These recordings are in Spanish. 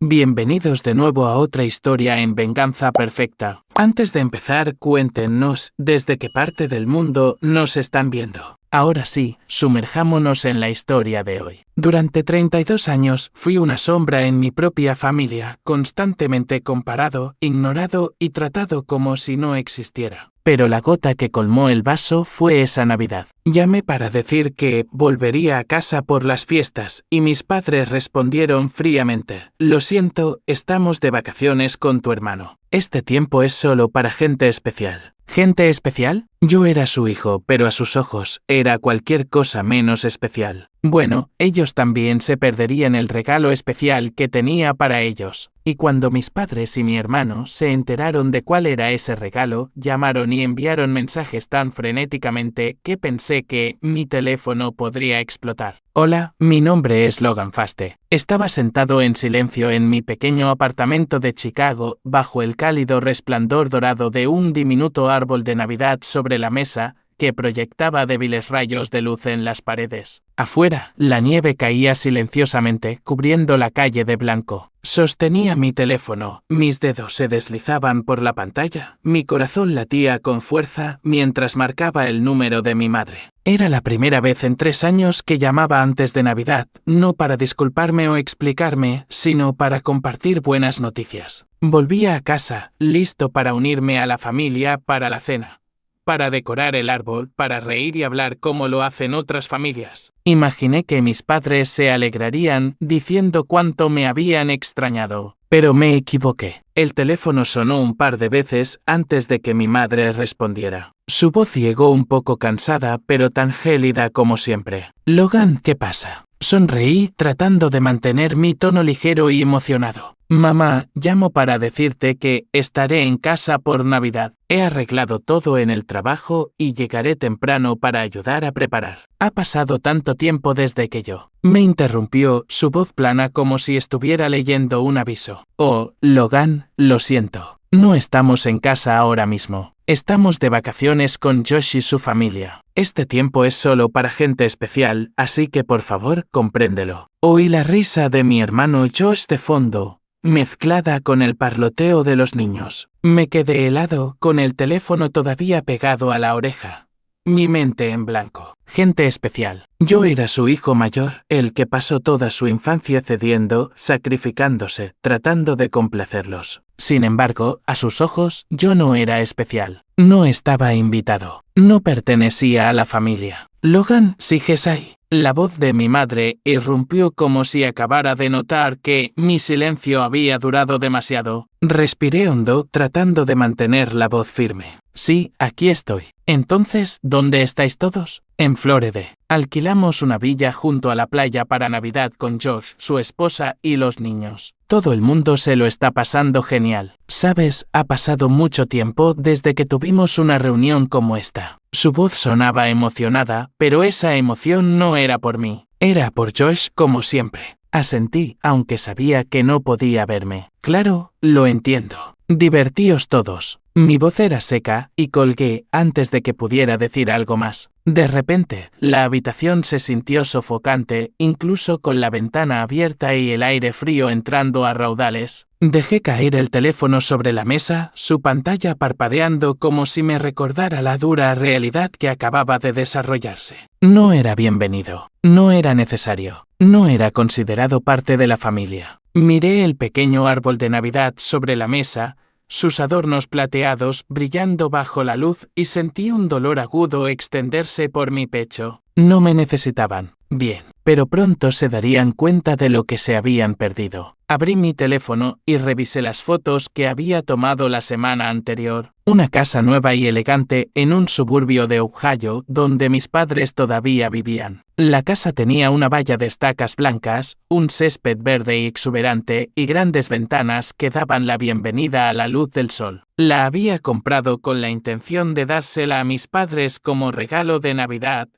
Bienvenidos de nuevo a otra historia en Venganza Perfecta. Antes de empezar, cuéntenos desde qué parte del mundo nos están viendo. Ahora sí, sumerjámonos en la historia de hoy. Durante 32 años fui una sombra en mi propia familia, constantemente comparado, ignorado y tratado como si no existiera. Pero la gota que colmó el vaso fue esa Navidad. Llamé para decir que volvería a casa por las fiestas, y mis padres respondieron fríamente: «Lo siento, estamos de vacaciones con tu hermano. Este tiempo es solo para gente especial». ¿Gente especial? Yo era su hijo, pero a sus ojos era cualquier cosa menos especial. Bueno, ellos también se perderían el regalo especial que tenía para ellos. Y cuando mis padres y mi hermano se enteraron de cuál era ese regalo, llamaron y enviaron mensajes tan frenéticamente que pensé que mi teléfono podría explotar. Hola, mi nombre es Logan Faste. Estaba sentado en silencio en mi pequeño apartamento de Chicago, bajo el cálido resplandor dorado de un diminuto árbol de Navidad sobre la mesa, que proyectaba débiles rayos de luz en las paredes. Afuera, la nieve caía silenciosamente, cubriendo la calle de blanco. Sostenía mi teléfono, mis dedos se deslizaban por la pantalla, mi corazón latía con fuerza mientras marcaba el número de mi madre. Era la primera vez en 3 años que llamaba antes de Navidad, no para disculparme o explicarme, sino para compartir buenas noticias. Volvía a casa, listo para unirme a la familia para la cena, para decorar el árbol, para reír y hablar como lo hacen otras familias. Imaginé que mis padres se alegrarían diciendo cuánto me habían extrañado. Pero me equivoqué. El teléfono sonó un par de veces antes de que mi madre respondiera. Su voz llegó un poco cansada, pero tan gélida como siempre. «Logan, ¿qué pasa?». Sonreí, tratando de mantener mi tono ligero y emocionado. «Mamá, llamo para decirte que estaré en casa por Navidad. He arreglado todo en el trabajo y llegaré temprano para ayudar a preparar. Ha pasado tanto tiempo desde que yo». Me interrumpió, su voz plana como si estuviera leyendo un aviso. «Oh, Logan, lo siento. No estamos en casa ahora mismo. Estamos de vacaciones con Josh y su familia. Este tiempo es solo para gente especial, así que por favor, compréndelo». Oí la risa de mi hermano Josh de fondo, mezclada con el parloteo de los niños. Me quedé helado, con el teléfono todavía pegado a la oreja. Mi mente en blanco. Gente especial. Yo era su hijo mayor, el que pasó toda su infancia cediendo, sacrificándose, tratando de complacerlos. Sin embargo, a sus ojos, yo no era especial. No estaba invitado. No pertenecía a la familia. «Logan, ¿sigues ahí?». La voz de mi madre irrumpió como si acabara de notar que mi silencio había durado demasiado. Respiré hondo, tratando de mantener la voz firme. «Sí, aquí estoy». «Entonces, ¿dónde estáis todos?» «En Florida. Alquilamos una villa junto a la playa para Navidad con Josh, su esposa y los niños. Todo el mundo se lo está pasando genial. Sabes, ha pasado mucho tiempo desde que tuvimos una reunión como esta». Su voz sonaba emocionada, pero esa emoción no era por mí. Era por Josh, como siempre. Asentí, aunque sabía que no podía verme. «Claro, lo entiendo. Divertíos todos». Mi voz era seca, y colgué antes de que pudiera decir algo más. De repente, la habitación se sintió sofocante, incluso con la ventana abierta y el aire frío entrando a raudales. Dejé caer el teléfono sobre la mesa, su pantalla parpadeando como si me recordara la dura realidad que acababa de desarrollarse. No era bienvenido. No era necesario. No era considerado parte de la familia. Miré el pequeño árbol de Navidad sobre la mesa, sus adornos plateados brillando bajo la luz, y sentí un dolor agudo extenderse por mi pecho. No me necesitaban. Bien, pero pronto se darían cuenta de lo que se habían perdido. Abrí mi teléfono y revisé las fotos que había tomado la semana anterior. Una casa nueva y elegante en un suburbio de Ohio donde mis padres todavía vivían. La casa tenía una valla de estacas blancas, un césped verde y exuberante y grandes ventanas que daban la bienvenida a la luz del sol. La había comprado con la intención de dársela a mis padres como regalo de Navidad.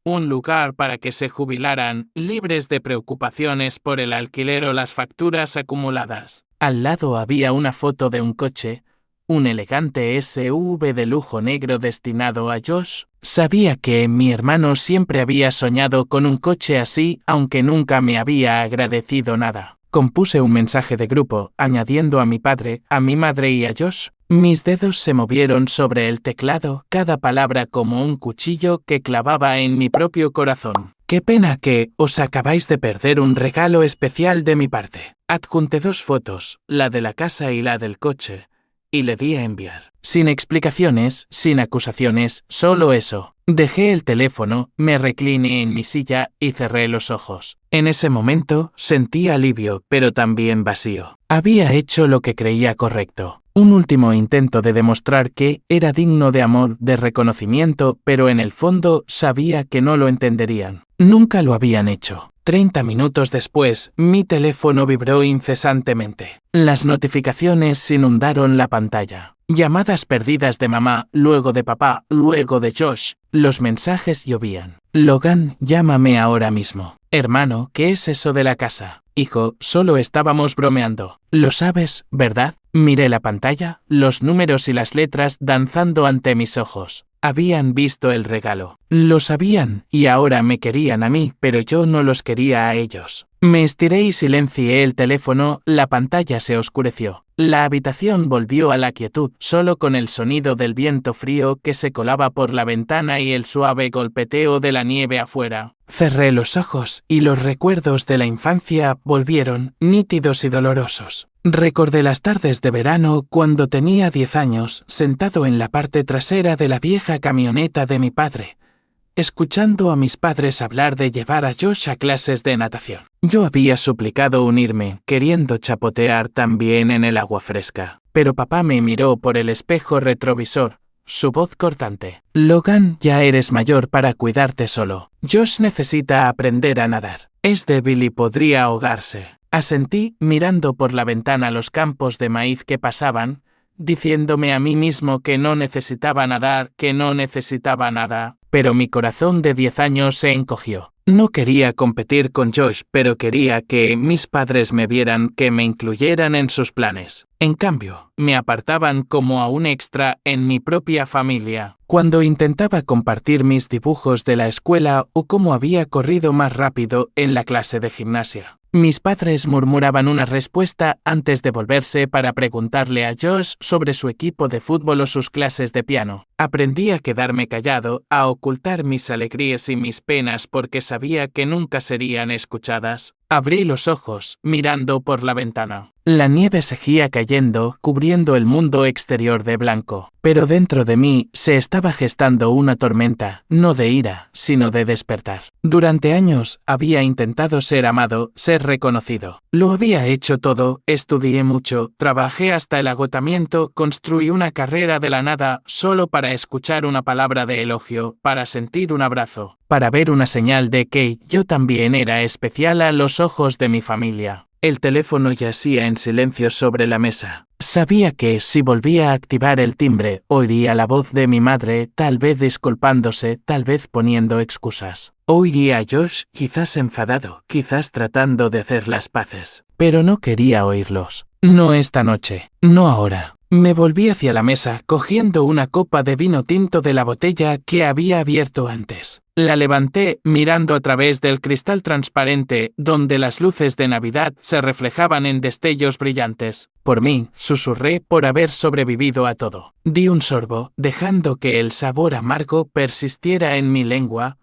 Un lugar para que se jubilaran, libres de preocupaciones por el alquiler o las facturas acumuladas. Al lado había una foto de un coche, un elegante SUV de lujo negro destinado a Josh. Sabía que mi hermano siempre había soñado con un coche así, aunque nunca me había agradecido nada. Compuse un mensaje de grupo, añadiendo a mi padre, a mi madre y a Josh. Mis dedos se movieron sobre el teclado, cada palabra como un cuchillo que clavaba en mi propio corazón. Qué pena que os acabáis de perder un regalo especial de mi parte. Adjunté 2 fotos, la de la casa y la del coche, y le di a enviar. Sin explicaciones, sin acusaciones, solo eso. Dejé el teléfono, me recliné en mi silla y cerré los ojos. En ese momento, sentí alivio, pero también vacío. Había hecho lo que creía correcto. Un último intento de demostrar que era digno de amor, de reconocimiento, pero en el fondo sabía que no lo entenderían. Nunca lo habían hecho. 30 minutos después, mi teléfono vibró incesantemente. Las notificaciones inundaron la pantalla. Llamadas perdidas de mamá, luego de papá, luego de Josh. Los mensajes llovían. Logan, llámame ahora mismo. Hermano, ¿qué es eso de la casa? Hijo, solo estábamos bromeando. Lo sabes, ¿verdad? Miré la pantalla, los números y las letras danzando ante mis ojos. Habían visto el regalo. Lo sabían, y ahora me querían a mí, pero yo no los quería a ellos. Me estiré y silencié el teléfono, la pantalla se oscureció. La habitación volvió a la quietud, solo con el sonido del viento frío que se colaba por la ventana y el suave golpeteo de la nieve afuera. Cerré los ojos, y los recuerdos de la infancia volvieron, nítidos y dolorosos. Recordé las tardes de verano cuando tenía 10 años, sentado en la parte trasera de la vieja camioneta de mi padre, escuchando a mis padres hablar de llevar a Josh a clases de natación. Yo había suplicado unirme, queriendo chapotear también en el agua fresca, pero papá me miró por el espejo retrovisor, su voz cortante. Logan, ya eres mayor para cuidarte solo. Josh necesita aprender a nadar. Es débil y podría ahogarse. Asentí, mirando por la ventana los campos de maíz que pasaban, diciéndome a mí mismo que no necesitaba nadar, que no necesitaba nada, pero mi corazón de 10 años se encogió. No quería competir con Josh, pero quería que mis padres me vieran, que me incluyeran en sus planes. En cambio, me apartaban como a un extra en mi propia familia. Cuando intentaba compartir mis dibujos de la escuela o cómo había corrido más rápido en la clase de gimnasia, mis padres murmuraban una respuesta antes de volverse para preguntarle a Josh sobre su equipo de fútbol o sus clases de piano. Aprendí a quedarme callado, a ocultar mis alegrías y mis penas porque sabía que nunca serían escuchadas. Abrí los ojos, mirando por la ventana. La nieve seguía cayendo, cubriendo el mundo exterior de blanco, pero dentro de mí se estaba gestando una tormenta, no de ira, sino de despertar. Durante años había intentado ser amado, ser reconocido. Lo había hecho todo, estudié mucho, trabajé hasta el agotamiento, construí una carrera de la nada, solo para escuchar una palabra de elogio, para sentir un abrazo, para ver una señal de que yo también era especial a los ojos de mi familia. El teléfono yacía en silencio sobre la mesa. Sabía que si volvía a activar el timbre, oiría la voz de mi madre, tal vez disculpándose, tal vez poniendo excusas. Oiría a Josh, quizás enfadado, quizás tratando de hacer las paces. Pero no quería oírlos. No esta noche, no ahora. Me volví hacia la mesa, cogiendo una copa de vino tinto de la botella que había abierto antes. La levanté, mirando a través del cristal transparente, donde las luces de Navidad se reflejaban en destellos brillantes. Por mí, susurré por haber sobrevivido a todo. Di un sorbo, dejando que el sabor amargo persistiera en mi lengua,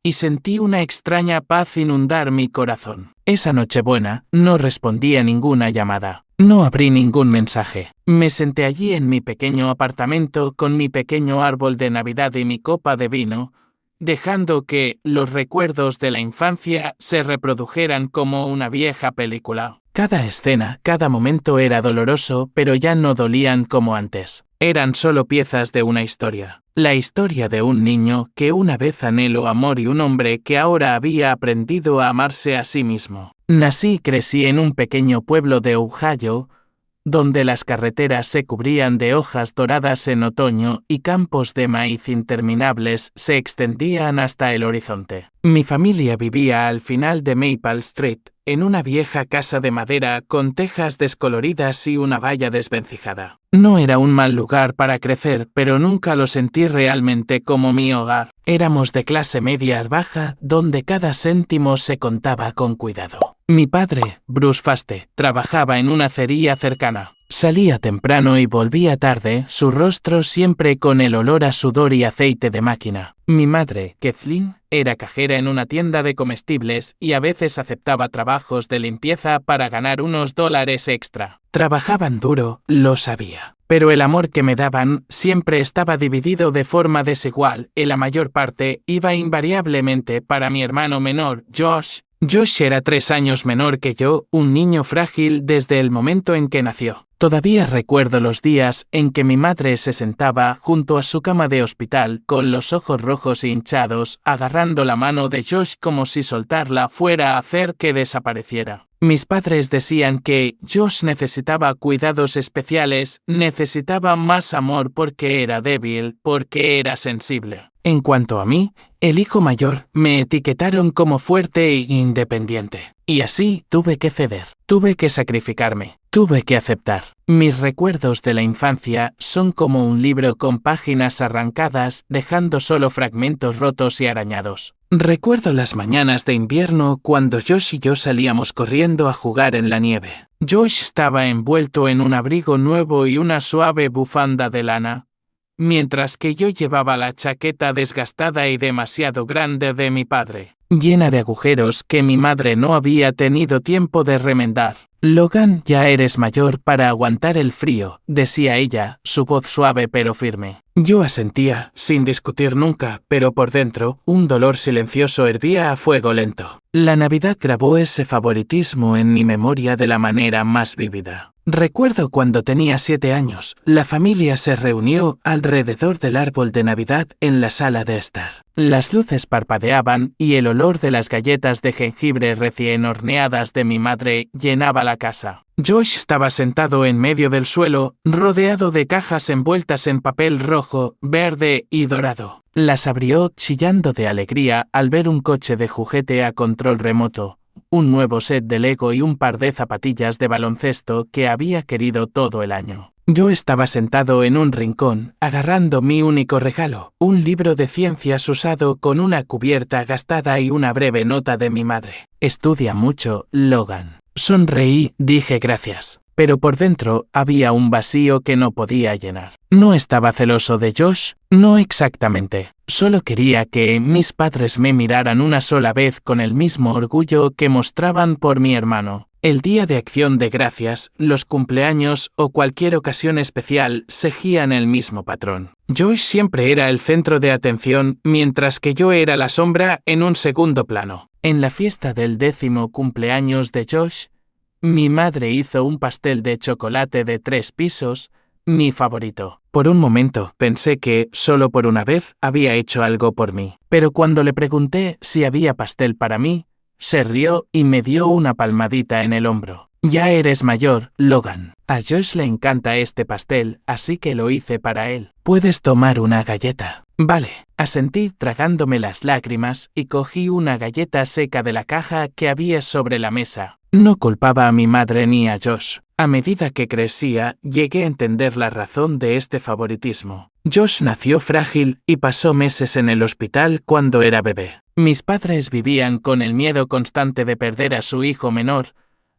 y sentí una extraña paz inundar mi corazón. Esa Nochebuena, no respondí a ninguna llamada. No abrí ningún mensaje. Me senté allí en mi pequeño apartamento con mi pequeño árbol de Navidad y mi copa de vino, dejando que los recuerdos de la infancia se reprodujeran como una vieja película. Cada escena, cada momento era doloroso, pero ya no dolían como antes. Eran solo piezas de una historia. La historia de un niño que una vez anheló amor y un hombre que ahora había aprendido a amarse a sí mismo. Nací y crecí en un pequeño pueblo de Ohio, donde las carreteras se cubrían de hojas doradas en otoño y campos de maíz interminables se extendían hasta el horizonte. Mi familia vivía al final de Maple Street, en una vieja casa de madera con tejas descoloridas y una valla desvencijada. No era un mal lugar para crecer, pero nunca lo sentí realmente como mi hogar. Éramos de clase media baja, donde cada céntimo se contaba con cuidado. Mi padre, Bruce Faste, trabajaba en una acería cercana. Salía temprano y volvía tarde, su rostro siempre con el olor a sudor y aceite de máquina. Mi madre, Kathleen, era cajera en una tienda de comestibles y a veces aceptaba trabajos de limpieza para ganar unos dólares extra. Trabajaban duro, lo sabía. Pero el amor que me daban siempre estaba dividido de forma desigual y la mayor parte iba invariablemente para mi hermano menor, Josh. Josh era 3 años menor que yo, un niño frágil desde el momento en que nació. Todavía recuerdo los días en que mi madre se sentaba junto a su cama de hospital con los ojos rojos e hinchados, agarrando la mano de Josh como si soltarla fuera a hacer que desapareciera. Mis padres decían que Josh necesitaba cuidados especiales, necesitaba más amor porque era débil, porque era sensible. En cuanto a mí, el hijo mayor, me etiquetaron como fuerte e independiente. Y así tuve que ceder, tuve que sacrificarme, tuve que aceptar. Mis recuerdos de la infancia son como un libro con páginas arrancadas, dejando solo fragmentos rotos y arañados. Recuerdo las mañanas de invierno cuando Josh y yo salíamos corriendo a jugar en la nieve. Josh estaba envuelto en un abrigo nuevo y una suave bufanda de lana, mientras que yo llevaba la chaqueta desgastada y demasiado grande de mi padre, llena de agujeros que mi madre no había tenido tiempo de remendar. Logan, ya eres mayor para aguantar el frío, decía ella, su voz suave pero firme. Yo asentía, sin discutir nunca, pero por dentro, un dolor silencioso hervía a fuego lento. La Navidad grabó ese favoritismo en mi memoria de la manera más vívida. Recuerdo cuando tenía 7 años, la familia se reunió alrededor del árbol de Navidad en la sala de estar. Las luces parpadeaban y el olor de las galletas de jengibre recién horneadas de mi madre llenaba la casa. Josh estaba sentado en medio del suelo, rodeado de cajas envueltas en papel rojo, verde y dorado. Las abrió chillando de alegría al ver un coche de juguete a control remoto, un nuevo set de Lego y un par de zapatillas de baloncesto que había querido todo el año. Yo estaba sentado en un rincón, agarrando mi único regalo, un libro de ciencias usado con una cubierta gastada y una breve nota de mi madre. Estudia mucho, Logan. Sonreí, dije gracias. Pero por dentro había un vacío que no podía llenar. No estaba celoso de Josh, no exactamente. Solo quería que mis padres me miraran una sola vez con el mismo orgullo que mostraban por mi hermano. El día de Acción de Gracias, los cumpleaños o cualquier ocasión especial seguían el mismo patrón. Josh siempre era el centro de atención, mientras que yo era la sombra en un segundo plano. En la fiesta del 10º cumpleaños de Josh, mi madre hizo un pastel de chocolate de 3 pisos, mi favorito. Por un momento pensé que, solo por una vez, había hecho algo por mí. Pero cuando le pregunté si había pastel para mí, se rió y me dio una palmadita en el hombro. Ya eres mayor, Logan. A Josh le encanta este pastel, así que lo hice para él. ¿Puedes tomar una galleta? Vale. Asentí tragándome las lágrimas y cogí una galleta seca de la caja que había sobre la mesa. No culpaba a mi madre ni a Josh. A medida que crecía, llegué a entender la razón de este favoritismo. Josh nació frágil y pasó meses en el hospital cuando era bebé. Mis padres vivían con el miedo constante de perder a su hijo menor,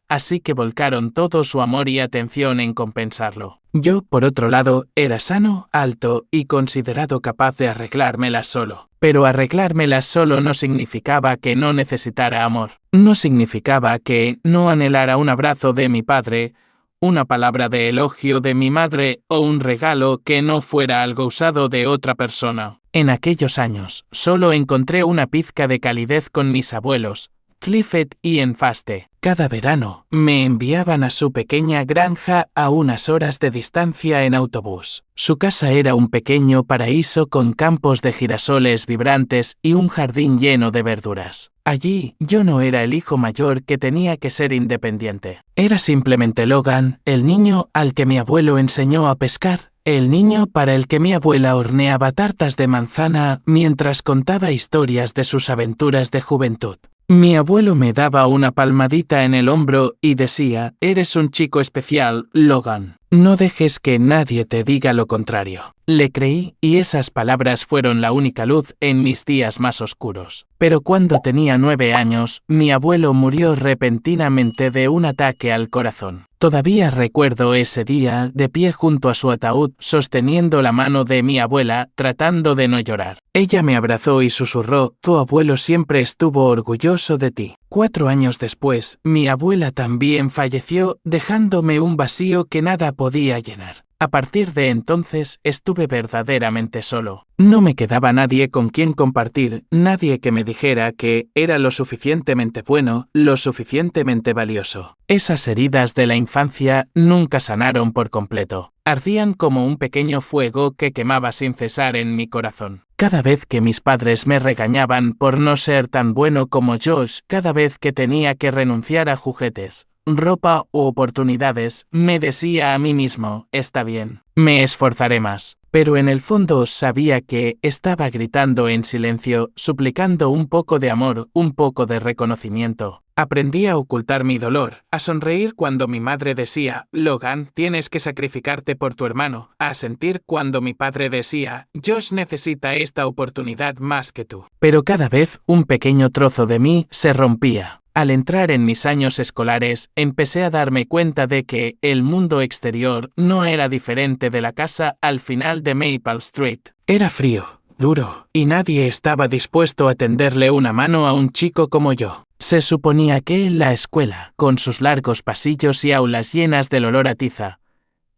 así que volcaron todo su amor y atención en compensarlo. Yo, por otro lado, era sano, alto y considerado capaz de arreglármelas solo. Pero arreglármelas solo no significaba que no necesitara amor. No significaba que no anhelara un abrazo de mi padre, una palabra de elogio de mi madre o un regalo que no fuera algo usado de otra persona. En aquellos años, solo encontré una pizca de calidez con mis abuelos, Clifford y Faste. Cada verano, me enviaban a su pequeña granja a unas horas de distancia en autobús. Su casa era un pequeño paraíso con campos de girasoles vibrantes y un jardín lleno de verduras. Allí, yo no era el hijo mayor que tenía que ser independiente. Era simplemente Logan, el niño al que mi abuelo enseñó a pescar, el niño para el que mi abuela horneaba tartas de manzana mientras contaba historias de sus aventuras de juventud. Mi abuelo me daba una palmadita en el hombro y decía: eres un chico especial, Logan. No dejes que nadie te diga lo contrario. Le creí, y esas palabras fueron la única luz en mis días más oscuros. Pero cuando tenía 9 años, mi abuelo murió repentinamente de un ataque al corazón. Todavía recuerdo ese día, de pie junto a su ataúd, sosteniendo la mano de mi abuela, tratando de no llorar. Ella me abrazó y susurró: tu abuelo siempre estuvo orgulloso de ti. 4 años después, mi abuela también falleció, dejándome un vacío que nada podía llenar. A partir de entonces, estuve verdaderamente solo. No me quedaba nadie con quien compartir, nadie que me dijera que era lo suficientemente bueno, lo suficientemente valioso. Esas heridas de la infancia nunca sanaron por completo. Ardían como un pequeño fuego que quemaba sin cesar en mi corazón. Cada vez que mis padres me regañaban por no ser tan bueno como Josh, cada vez que tenía que renunciar a juguetes, ropa u oportunidades, me decía a mí mismo: está bien, me esforzaré más. Pero en el fondo sabía que estaba gritando en silencio, suplicando un poco de amor, un poco de reconocimiento. Aprendí a ocultar mi dolor, a sonreír cuando mi madre decía: Logan, tienes que sacrificarte por tu hermano, a sentir cuando mi padre decía: Josh necesita esta oportunidad más que tú. Pero cada vez un pequeño trozo de mí se rompía. Al entrar en mis años escolares, empecé a darme cuenta de que el mundo exterior no era diferente de la casa al final de Maple Street. Era frío, duro, y nadie estaba dispuesto a tenderle una mano a un chico como yo. Se suponía que la escuela, con sus largos pasillos y aulas llenas del olor a tiza,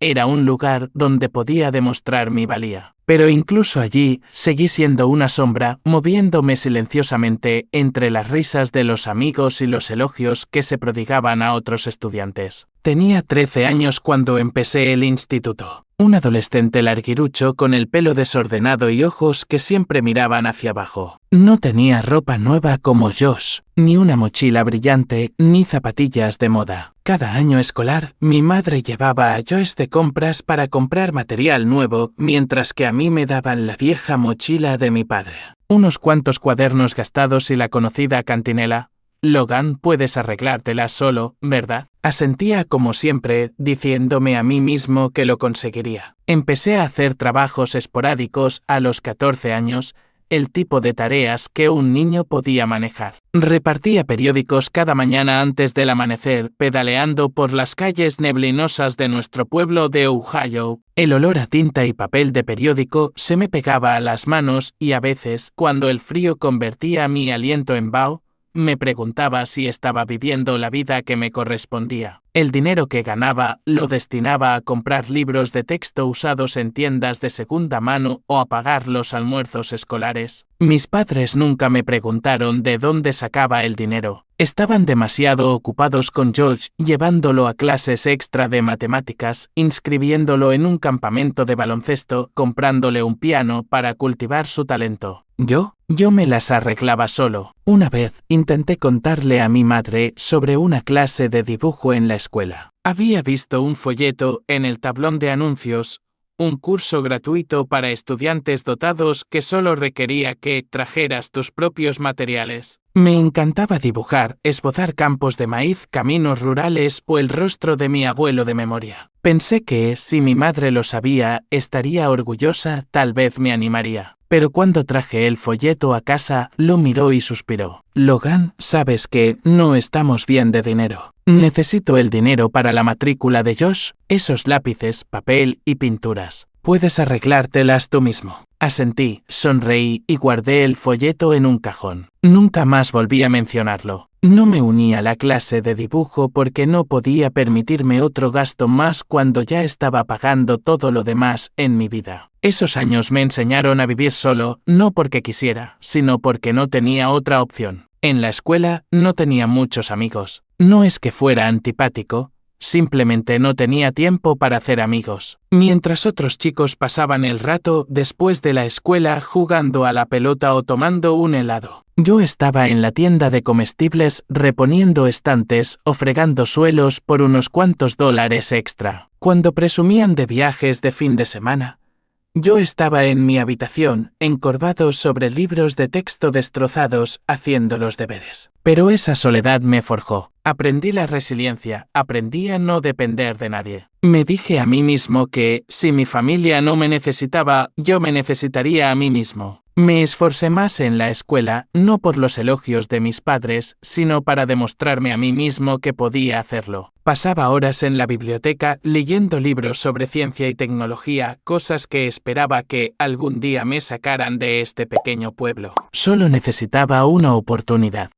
era un lugar donde podía demostrar mi valía. Pero incluso allí, seguí siendo una sombra, moviéndome silenciosamente entre las risas de los amigos y los elogios que se prodigaban a otros estudiantes. Tenía 13 años cuando empecé el instituto. Un adolescente larguirucho con el pelo desordenado y ojos que siempre miraban hacia abajo. No tenía ropa nueva como Josh, ni una mochila brillante, ni zapatillas de moda. Cada año escolar, mi madre llevaba a Josh de compras para comprar material nuevo, mientras que a mí me daban la vieja mochila de mi padre. Unos cuantos cuadernos gastados y la conocida cantinela: Logan, puedes arreglártela solo, ¿verdad? Asentía como siempre, diciéndome a mí mismo que lo conseguiría. Empecé a hacer trabajos esporádicos a los 14 años, el tipo de tareas que un niño podía manejar. Repartía periódicos cada mañana antes del amanecer, pedaleando por las calles neblinosas de nuestro pueblo de Ohio. El olor a tinta y papel de periódico se me pegaba a las manos y a veces, cuando el frío convertía mi aliento en vaho, me preguntaba si estaba viviendo la vida que me correspondía. El dinero que ganaba lo destinaba a comprar libros de texto usados en tiendas de segunda mano o a pagar los almuerzos escolares. Mis padres nunca me preguntaron de dónde sacaba el dinero. Estaban demasiado ocupados con George, llevándolo a clases extra de matemáticas, inscribiéndolo en un campamento de baloncesto, comprándole un piano para cultivar su talento. Yo me las arreglaba solo. Una vez, intenté contarle a mi madre sobre una clase de dibujo en la escuela. Había visto un folleto en el tablón de anuncios, un curso gratuito para estudiantes dotados que solo requería que trajeras tus propios materiales. Me encantaba dibujar, esbozar campos de maíz, caminos rurales o el rostro de mi abuelo de memoria. Pensé que, si mi madre lo sabía, estaría orgullosa, tal vez me animaría. Pero cuando traje el folleto a casa, lo miró y suspiró. Logan, sabes que no estamos bien de dinero. Necesito el dinero para la matrícula de Josh, esos lápices, papel y pinturas. Puedes arreglártelas tú mismo. Asentí, sonreí y guardé el folleto en un cajón. Nunca más volví a mencionarlo. No me uní a la clase de dibujo porque no podía permitirme otro gasto más cuando ya estaba pagando todo lo demás en mi vida. Esos años me enseñaron a vivir solo, no porque quisiera, sino porque no tenía otra opción. En la escuela no tenía muchos amigos. No es que fuera antipático, simplemente no tenía tiempo para hacer amigos. Mientras otros chicos pasaban el rato después de la escuela jugando a la pelota o tomando un helado, yo estaba en la tienda de comestibles reponiendo estantes o fregando suelos por unos cuantos dólares extra. Cuando presumían de viajes de fin de semana, Yo estaba en mi habitación, encorvado sobre libros de texto destrozados, haciendo los deberes. Pero esa soledad me forjó. Aprendí la resiliencia, aprendí a no depender de nadie. Me dije a mí mismo que, si mi familia no me necesitaba, yo me necesitaría a mí mismo. Me esforcé más en la escuela, no por los elogios de mis padres, sino para demostrarme a mí mismo que podía hacerlo. Pasaba horas en la biblioteca leyendo libros sobre ciencia y tecnología, cosas que esperaba que algún día me sacaran de este pequeño pueblo. Solo necesitaba una oportunidad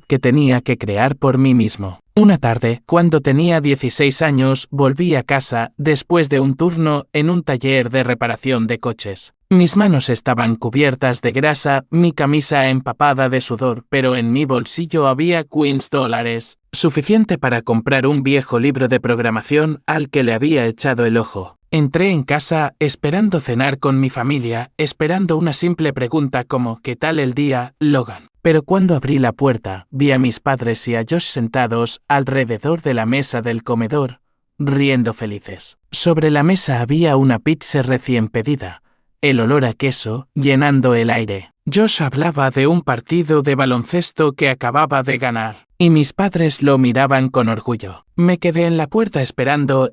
que tenía que crear por mí mismo. Una tarde, cuando tenía 16 años, volví a casa después de un turno en un taller de reparación de coches. Mis manos estaban cubiertas de grasa, mi camisa empapada de sudor, pero en mi bolsillo había $15, suficiente para comprar un viejo libro de programación al que le había echado el ojo. Entré en casa esperando cenar con mi familia, esperando una simple pregunta como ¿qué tal el día, Logan? Pero cuando abrí la puerta, vi a mis padres y a Josh sentados alrededor de la mesa del comedor, riendo felices. Sobre la mesa había una pizza recién pedida, el olor a queso llenando el aire. Josh hablaba de un partido de baloncesto que acababa de ganar, y mis padres lo miraban con orgullo. Me quedé en la puerta esperando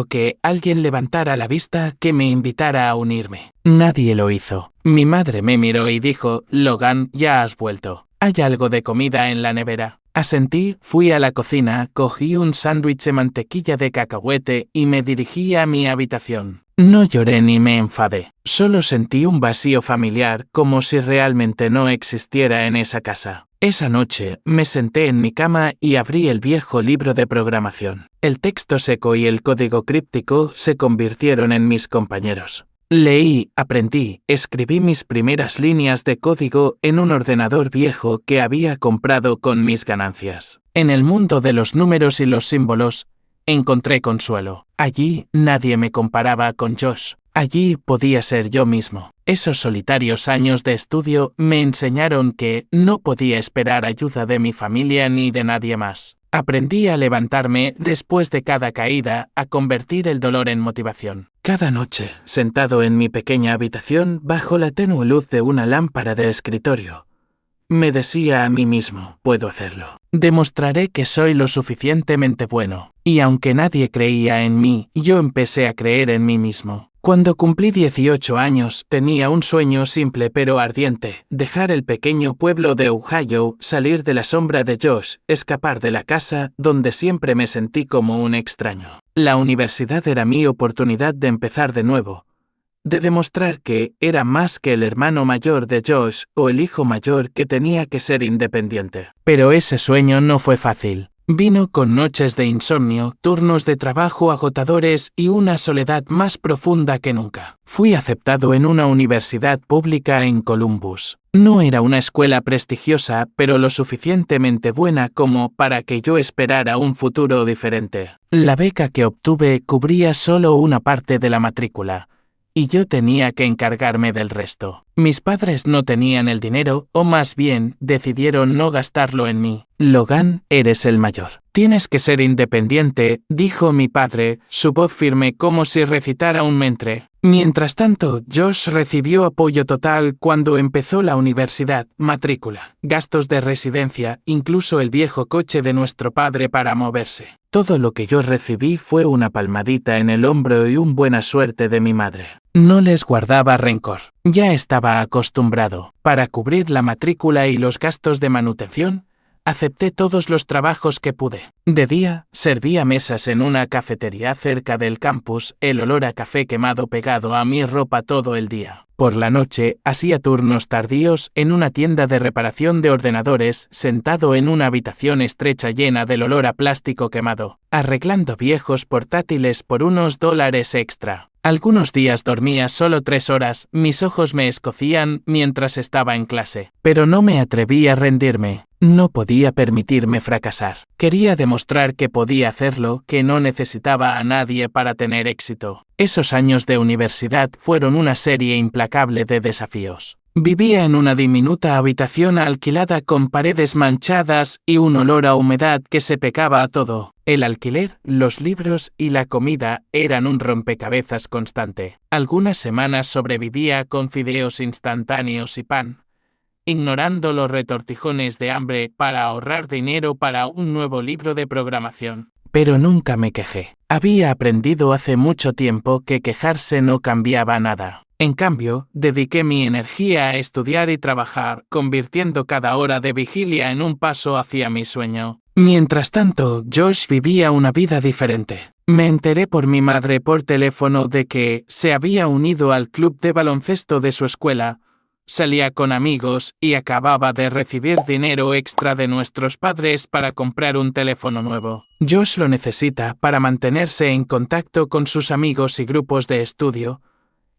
que alguien levantara la vista, que me invitara a unirme. Nadie lo hizo. Mi madre me miró y dijo, Logan, ya has vuelto. ¿Hay algo de comida en la nevera? Asentí, fui a la cocina, cogí un sándwich de mantequilla de cacahuete y me dirigí a mi habitación. No lloré ni me enfadé. Solo sentí un vacío familiar, como si realmente no existiera en esa casa. Esa noche, me senté en mi cama y abrí el viejo libro de programación. El texto seco y el código críptico se convirtieron en mis compañeros. Leí, aprendí, escribí mis primeras líneas de código en un ordenador viejo que había comprado con mis ganancias. En el mundo de los números y los símbolos, encontré consuelo. Allí nadie me comparaba con Josh. Allí podía ser yo mismo. Esos solitarios años de estudio me enseñaron que no podía esperar ayuda de mi familia ni de nadie más. Aprendí a levantarme después de cada caída, a convertir el dolor en motivación. Cada noche, sentado en mi pequeña habitación bajo la tenue luz de una lámpara de escritorio, me decía a mí mismo, puedo hacerlo. Demostraré que soy lo suficientemente bueno. Y aunque nadie creía en mí, yo empecé a creer en mí mismo. Cuando cumplí 18 años, tenía un sueño simple pero ardiente: dejar el pequeño pueblo de Ohio, salir de la sombra de Josh, escapar de la casa donde siempre me sentí como un extraño. La universidad era mi oportunidad de empezar de nuevo, de demostrar que era más que el hermano mayor de Josh o el hijo mayor que tenía que ser independiente. Pero ese sueño no fue fácil. Vino con noches de insomnio, turnos de trabajo agotadores y una soledad más profunda que nunca. Fui aceptado en una universidad pública en Columbus. No era una escuela prestigiosa, pero lo suficientemente buena como para que yo esperara un futuro diferente. La beca que obtuve cubría solo una parte de la matrícula, y yo tenía que encargarme del resto. Mis padres no tenían el dinero, o más bien, decidieron no gastarlo en mí. Logan, eres el mayor. Tienes que ser independiente, dijo mi padre, su voz firme como si recitara un mantra. Mientras tanto, Josh recibió apoyo total cuando empezó la universidad, matrícula, gastos de residencia, incluso el viejo coche de nuestro padre para moverse. Todo lo que yo recibí fue una palmadita en el hombro y una buena suerte de mi madre. No les guardaba rencor. Ya estaba acostumbrado. Para cubrir la matrícula y los gastos de manutención, acepté todos los trabajos que pude. De día, servía mesas en una cafetería cerca del campus, el olor a café quemado pegado a mi ropa todo el día. Por la noche, hacía turnos tardíos en una tienda de reparación de ordenadores, sentado en una habitación estrecha llena del olor a plástico quemado, arreglando viejos portátiles por unos $1 extra. Algunos días dormía solo 3 horas, mis ojos me escocían mientras estaba en clase, pero no me atreví a rendirme. No podía permitirme fracasar. Quería demostrar que podía hacerlo, que no necesitaba a nadie para tener éxito. Esos años de universidad fueron una serie implacable de desafíos. Vivía en una diminuta habitación alquilada con paredes manchadas y un olor a humedad que se pegaba a todo. El alquiler, los libros y la comida eran un rompecabezas constante. Algunas semanas sobrevivía con fideos instantáneos y pan, ignorando los retortijones de hambre para ahorrar dinero para un nuevo libro de programación. Pero nunca me quejé. Había aprendido hace mucho tiempo que quejarse no cambiaba nada. En cambio, dediqué mi energía a estudiar y trabajar, convirtiendo cada hora de vigilia en un paso hacia mi sueño. Mientras tanto, Josh vivía una vida diferente. Me enteré por mi madre por teléfono de que se había unido al club de baloncesto de su escuela, salía con amigos y acababa de recibir dinero extra de nuestros padres para comprar un teléfono nuevo. Josh lo necesita para mantenerse en contacto con sus amigos y grupos de estudio,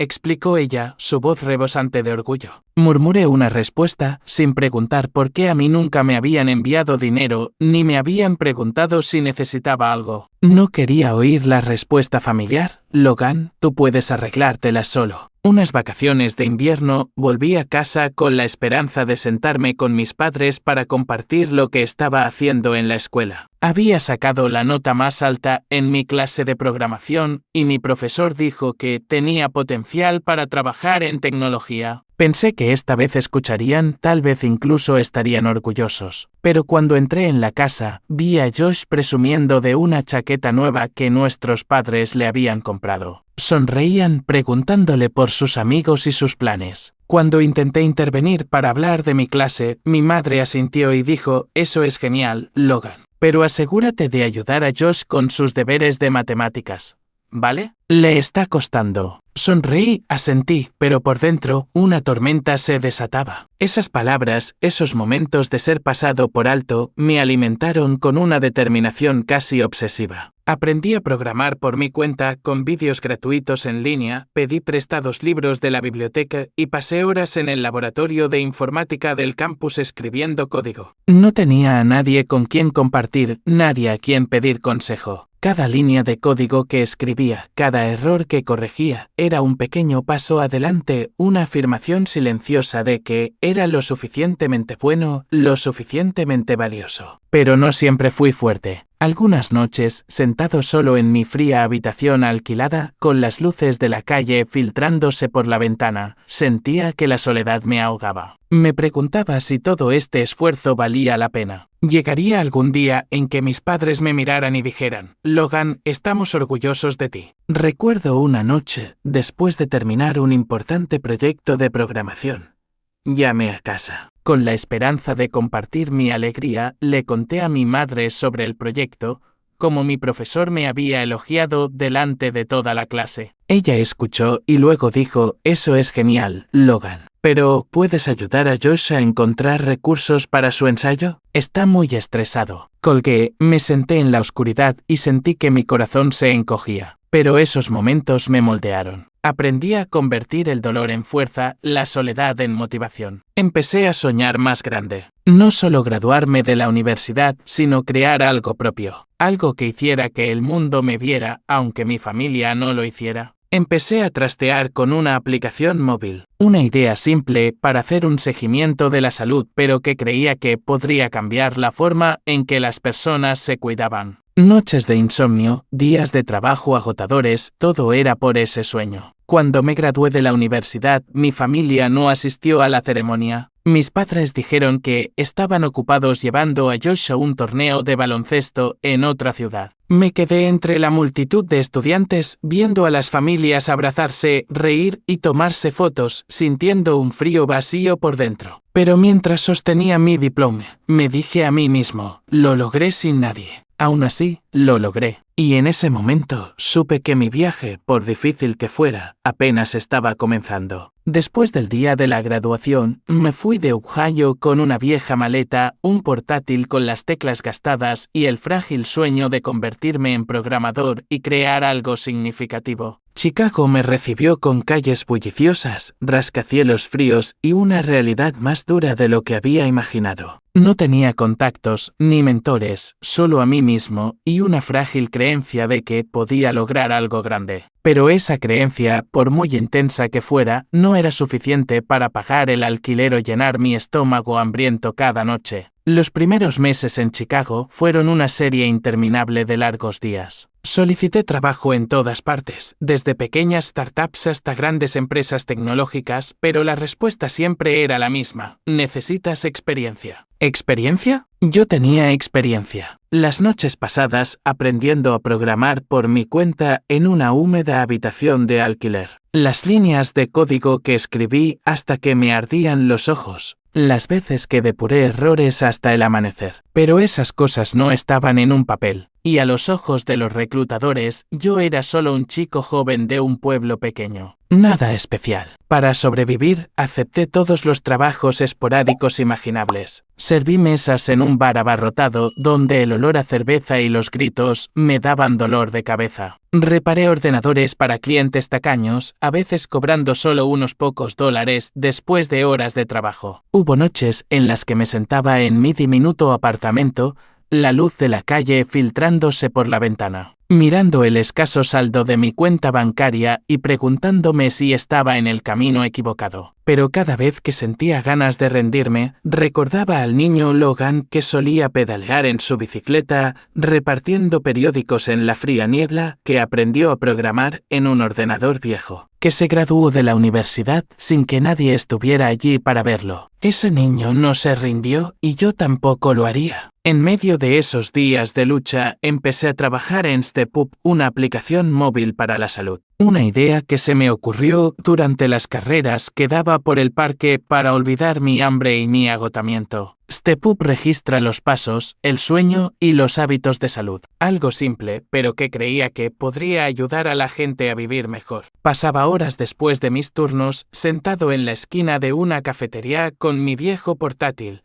explicó ella, su voz rebosante de orgullo. Murmuré una respuesta, sin preguntar por qué a mí nunca me habían enviado dinero, ni me habían preguntado si necesitaba algo. No quería oír la respuesta familiar. Logan, tú puedes arreglártelas solo. Unas vacaciones de invierno, volví a casa con la esperanza de sentarme con mis padres para compartir lo que estaba haciendo en la escuela. Había sacado la nota más alta en mi clase de programación y mi profesor dijo que tenía potencial para trabajar en tecnología. Pensé que esta vez escucharían, tal vez incluso estarían orgullosos. Pero cuando entré en la casa, vi a Josh presumiendo de una chaqueta nueva que nuestros padres le habían comprado. Sonreían preguntándole por sus amigos y sus planes. Cuando intenté intervenir para hablar de mi clase, mi madre asintió y dijo, «Eso es genial, Logan. Pero asegúrate de ayudar a Josh con sus deberes de matemáticas, ¿vale? Le está costando». Sonreí, asentí, pero por dentro, una tormenta se desataba. Esas palabras, esos momentos de ser pasado por alto, me alimentaron con una determinación casi obsesiva. Aprendí a programar por mi cuenta con vídeos gratuitos en línea, pedí prestados libros de la biblioteca y pasé horas en el laboratorio de informática del campus escribiendo código. No tenía a nadie con quien compartir, nadie a quien pedir consejo. Cada línea de código que escribía, cada error que corregía, era un pequeño paso adelante, una afirmación silenciosa de que era lo suficientemente bueno, lo suficientemente valioso. Pero no siempre fui fuerte. Algunas noches, sentado solo en mi fría habitación alquilada, con las luces de la calle filtrándose por la ventana, sentía que la soledad me ahogaba. Me preguntaba si todo este esfuerzo valía la pena. Llegaría algún día en que mis padres me miraran y dijeran, «Logan, estamos orgullosos de ti». Recuerdo una noche, después de terminar un importante proyecto de programación. Llamé a casa. Con la esperanza de compartir mi alegría, le conté a mi madre sobre el proyecto, como mi profesor me había elogiado delante de toda la clase. Ella escuchó y luego dijo, «Eso es genial, Logan. Pero, ¿puedes ayudar a Josh a encontrar recursos para su ensayo? Está muy estresado». Colgué, me senté en la oscuridad y sentí que mi corazón se encogía. Pero esos momentos me moldearon. Aprendí a convertir el dolor en fuerza, la soledad en motivación. Empecé a soñar más grande. No solo graduarme de la universidad, sino crear algo propio. Algo que hiciera que el mundo me viera, aunque mi familia no lo hiciera. Empecé a trastear con una aplicación móvil. Una idea simple para hacer un seguimiento de la salud, pero que creía que podría cambiar la forma en que las personas se cuidaban. Noches de insomnio, días de trabajo agotadores, todo era por ese sueño. Cuando me gradué de la universidad, mi familia no asistió a la ceremonia. Mis padres dijeron que estaban ocupados llevando a Josh a un torneo de baloncesto en otra ciudad. Me quedé entre la multitud de estudiantes, viendo a las familias abrazarse, reír y tomarse fotos, sintiendo un frío vacío por dentro. Pero mientras sostenía mi diploma, me dije a mí mismo, lo logré sin nadie. Aún así, lo logré. Y en ese momento, supe que mi viaje, por difícil que fuera, apenas estaba comenzando. Después del día de la graduación, me fui de Ohio con una vieja maleta, un portátil con las teclas gastadas y el frágil sueño de convertirme en programador y crear algo significativo. Chicago me recibió con calles bulliciosas, rascacielos fríos y una realidad más dura de lo que había imaginado. No tenía contactos ni mentores, solo a mí mismo y una frágil creencia creencia de que podía lograr algo grande. Pero esa creencia, por muy intensa que fuera, no era suficiente para pagar el alquiler o llenar mi estómago hambriento cada noche. Los primeros meses en Chicago fueron una serie interminable de largos días. Solicité trabajo en todas partes, desde pequeñas startups hasta grandes empresas tecnológicas, pero la respuesta siempre era la misma: necesitas experiencia. ¿Experiencia? Yo tenía experiencia. Las noches pasadas aprendiendo a programar por mi cuenta en una húmeda habitación de alquiler. Las líneas de código que escribí hasta que me ardían los ojos. Las veces que depuré errores hasta el amanecer. Pero esas cosas no estaban en un papel. Y a los ojos de los reclutadores, yo era solo un chico joven de un pueblo pequeño. Nada especial. Para sobrevivir, acepté todos los trabajos esporádicos imaginables. Serví mesas en un bar abarrotado, donde el olor a cerveza y los gritos me daban dolor de cabeza. Reparé ordenadores para clientes tacaños, a veces cobrando solo unos pocos dólares después de horas de trabajo. Hubo noches en las que me sentaba en mi diminuto apartamento, la luz de la calle filtrándose por la ventana, mirando el escaso saldo de mi cuenta bancaria y preguntándome si estaba en el camino equivocado. Pero cada vez que sentía ganas de rendirme, recordaba al niño Logan que solía pedalear en su bicicleta, repartiendo periódicos en la fría niebla, que aprendió a programar en un ordenador viejo, que se graduó de la universidad sin que nadie estuviera allí para verlo. Ese niño no se rindió y yo tampoco lo haría. En medio de esos días de lucha, empecé a trabajar en StepUp, una aplicación móvil para la salud. Una idea que se me ocurrió durante las carreras que daba por el parque para olvidar mi hambre y mi agotamiento. StepUp registra los pasos, el sueño y los hábitos de salud. Algo simple, pero que creía que podría ayudar a la gente a vivir mejor. Pasaba horas después de mis turnos, sentado en la esquina de una cafetería con mi viejo portátil,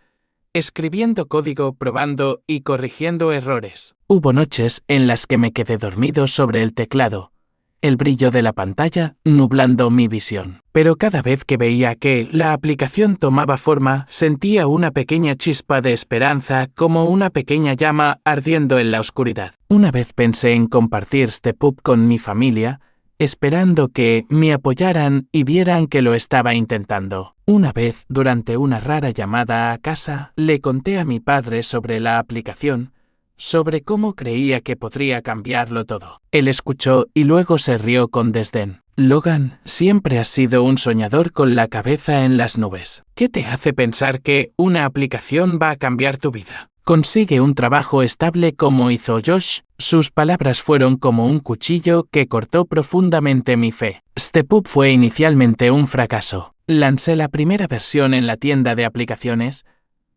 escribiendo código, probando y corrigiendo errores. Hubo noches en las que me quedé dormido sobre el teclado, el brillo de la pantalla nublando mi visión. Pero cada vez que veía que la aplicación tomaba forma, sentía una pequeña chispa de esperanza, como una pequeña llama ardiendo en la oscuridad. Una vez pensé en compartir StepUp con mi familia, esperando que me apoyaran y vieran que lo estaba intentando. Una vez, durante una rara llamada a casa, le conté a mi padre sobre la aplicación, sobre cómo creía que podría cambiarlo todo. Él escuchó y luego se rió con desdén. Logan, siempre has sido un soñador con la cabeza en las nubes. ¿Qué te hace pensar que una aplicación va a cambiar tu vida? Consigue un trabajo estable como hizo Josh. Sus palabras fueron como un cuchillo que cortó profundamente mi fe. StepUp fue inicialmente un fracaso. Lancé la primera versión en la tienda de aplicaciones,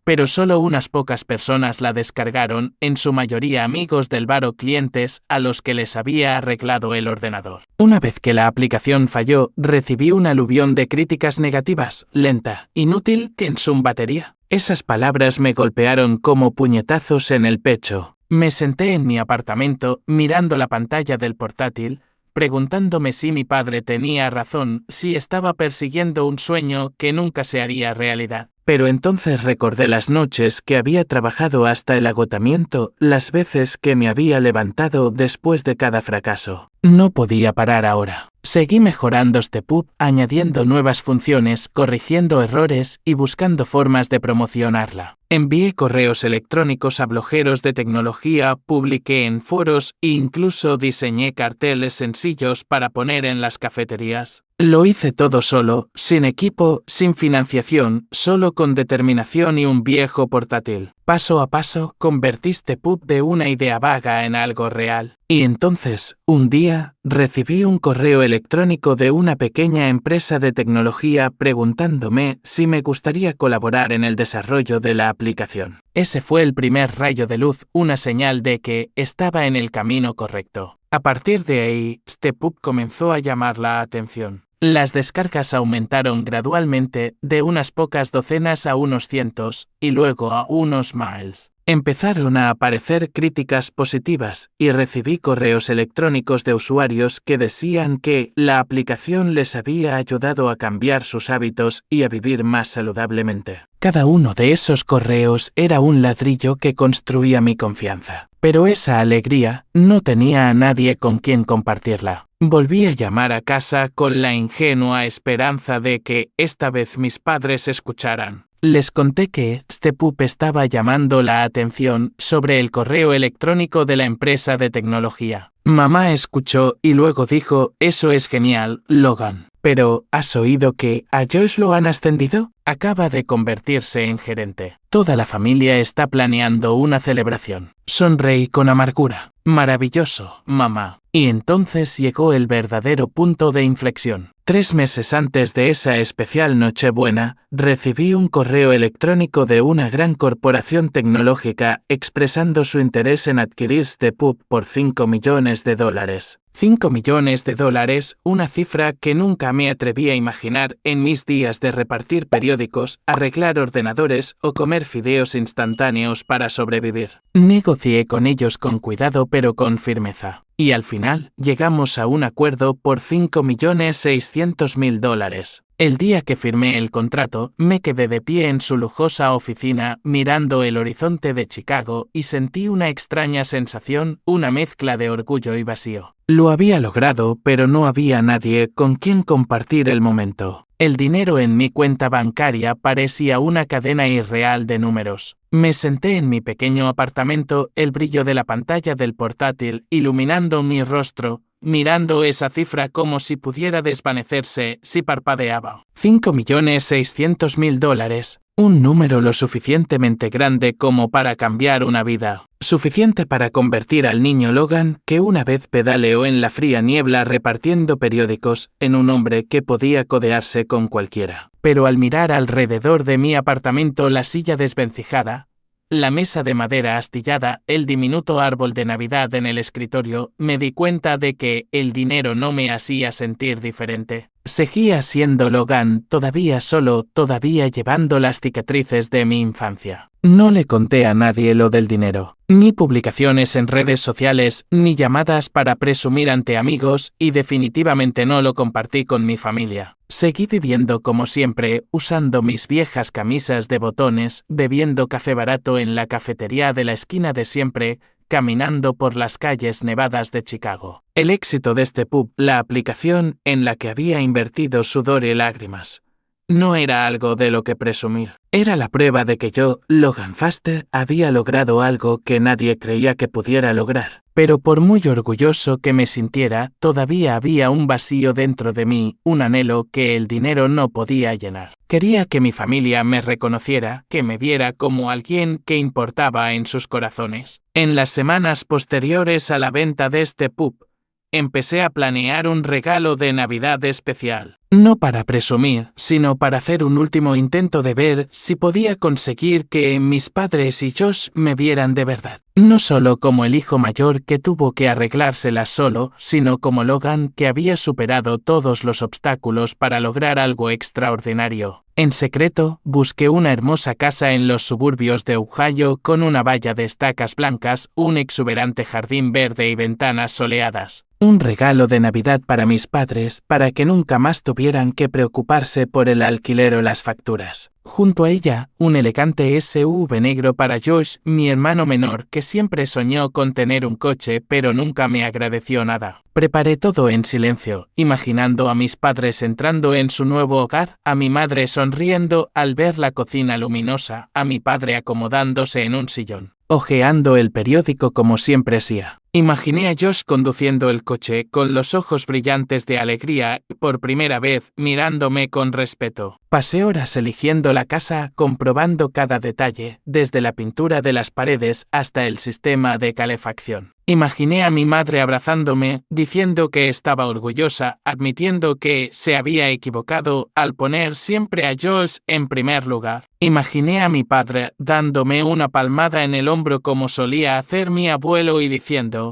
pero solo unas pocas personas la descargaron, en su mayoría amigos del bar o clientes a los que les había arreglado el ordenador. Una vez que la aplicación falló, recibí un aluvión de críticas negativas: lenta, inútil, que en su batería. Esas palabras me golpearon como puñetazos en el pecho. Me senté en mi apartamento, mirando la pantalla del portátil, preguntándome si mi padre tenía razón, si estaba persiguiendo un sueño que nunca se haría realidad. Pero entonces recordé las noches que había trabajado hasta el agotamiento, las veces que me había levantado después de cada fracaso. No podía parar ahora. Seguí mejorando StepUp, añadiendo nuevas funciones, corrigiendo errores y buscando formas de promocionarla. Envié correos electrónicos a blogueros de tecnología, publiqué en foros e incluso diseñé carteles sencillos para poner en las cafeterías. Lo hice todo solo, sin equipo, sin financiación, solo con determinación y un viejo portátil. Paso a paso, convertí StepUp de una idea vaga en algo real. Y entonces, un día, recibí un correo electrónico de una pequeña empresa de tecnología preguntándome si me gustaría colaborar en el desarrollo de la aplicación. Ese fue el primer rayo de luz, una señal de que estaba en el camino correcto. A partir de ahí, StepUp comenzó a llamar la atención. Las descargas aumentaron gradualmente, de unas pocas docenas a unos cientos, y luego a unos miles. Empezaron a aparecer críticas positivas, y recibí correos electrónicos de usuarios que decían que la aplicación les había ayudado a cambiar sus hábitos y a vivir más saludablemente. Cada uno de esos correos era un ladrillo que construía mi confianza. Pero esa alegría no tenía a nadie con quien compartirla. Volví a llamar a casa con la ingenua esperanza de que esta vez mis padres escucharan. Les conté que este pup estaba llamando la atención sobre el correo electrónico de la empresa de tecnología. Mamá escuchó y luego dijo: «Eso es genial, Logan. Pero, ¿has oído que a Josh lo han ascendido? Acaba de convertirse en gerente. Toda la familia está planeando una celebración». Sonreí con amargura. «Maravilloso, mamá». Y entonces llegó el verdadero punto de inflexión. 3 meses antes de esa especial Nochebuena, recibí un correo electrónico de una gran corporación tecnológica expresando su interés en adquirir este pub por $5 millones. $5 millones, una cifra que nunca me atreví a imaginar en mis días de repartir periódicos, arreglar ordenadores o comer fideos instantáneos para sobrevivir. Negocié con ellos con cuidado pero con firmeza. Y al final, llegamos a un acuerdo por $5.600.000. El día que firmé el contrato, me quedé de pie en su lujosa oficina, mirando el horizonte de Chicago, y sentí una extraña sensación, una mezcla de orgullo y vacío. Lo había logrado, pero no había nadie con quien compartir el momento. El dinero en mi cuenta bancaria parecía una cadena irreal de números. Me senté en mi pequeño apartamento, el brillo de la pantalla del portátil iluminando mi rostro, mirando esa cifra como si pudiera desvanecerse si parpadeaba. $5.600.000. Un número lo suficientemente grande como para cambiar una vida. Suficiente para convertir al niño Logan, que una vez pedaleó en la fría niebla repartiendo periódicos, en un hombre que podía codearse con cualquiera. Pero al mirar alrededor de mi apartamento la silla desvencijada, la mesa de madera astillada, el diminuto árbol de Navidad en el escritorio, me di cuenta de que el dinero no me hacía sentir diferente. Seguía siendo Logan, todavía solo, todavía llevando las cicatrices de mi infancia. No le conté a nadie lo del dinero, ni publicaciones en redes sociales, ni llamadas para presumir ante amigos, y definitivamente no lo compartí con mi familia. Seguí viviendo como siempre, usando mis viejas camisas de botones, bebiendo café barato en la cafetería de la esquina de siempre, caminando por las calles nevadas de Chicago. El éxito de este pub, la aplicación en la que había invertido sudor y lágrimas, no era algo de lo que presumir. Era la prueba de que yo, Logan Foster, había logrado algo que nadie creía que pudiera lograr. Pero por muy orgulloso que me sintiera, todavía había un vacío dentro de mí, un anhelo que el dinero no podía llenar. Quería que mi familia me reconociera, que me viera como alguien que importaba en sus corazones. En las semanas posteriores a la venta de este pub, empecé a planear un regalo de Navidad especial. No para presumir, sino para hacer un último intento de ver si podía conseguir que mis padres y Josh me vieran de verdad. No solo como el hijo mayor que tuvo que arreglárselas solo, sino como Logan que había superado todos los obstáculos para lograr algo extraordinario. En secreto, busqué una hermosa casa en los suburbios de Ohio con una valla de estacas blancas, un exuberante jardín verde y ventanas soleadas. Un regalo de Navidad para mis padres, para que nunca más tuvieran que preocuparse por el alquiler o las facturas. Junto a ella, un elegante SUV negro para Josh, mi hermano menor, que siempre soñó con tener un coche pero nunca me agradeció nada. Preparé todo en silencio, imaginando a mis padres entrando en su nuevo hogar, a mi madre sonriendo al ver la cocina luminosa, a mi padre acomodándose en un sillón, hojeando el periódico como siempre hacía. Imaginé a Josh conduciendo el coche, con los ojos brillantes de alegría, por primera vez, mirándome con respeto. Pasé horas eligiendo la casa, comprobando cada detalle, desde la pintura de las paredes hasta el sistema de calefacción. Imaginé a mi madre abrazándome, diciendo que estaba orgullosa, admitiendo que se había equivocado al poner siempre a Josh en primer lugar. Imaginé a mi padre dándome una palmada en el hombro como solía hacer mi abuelo y diciendo: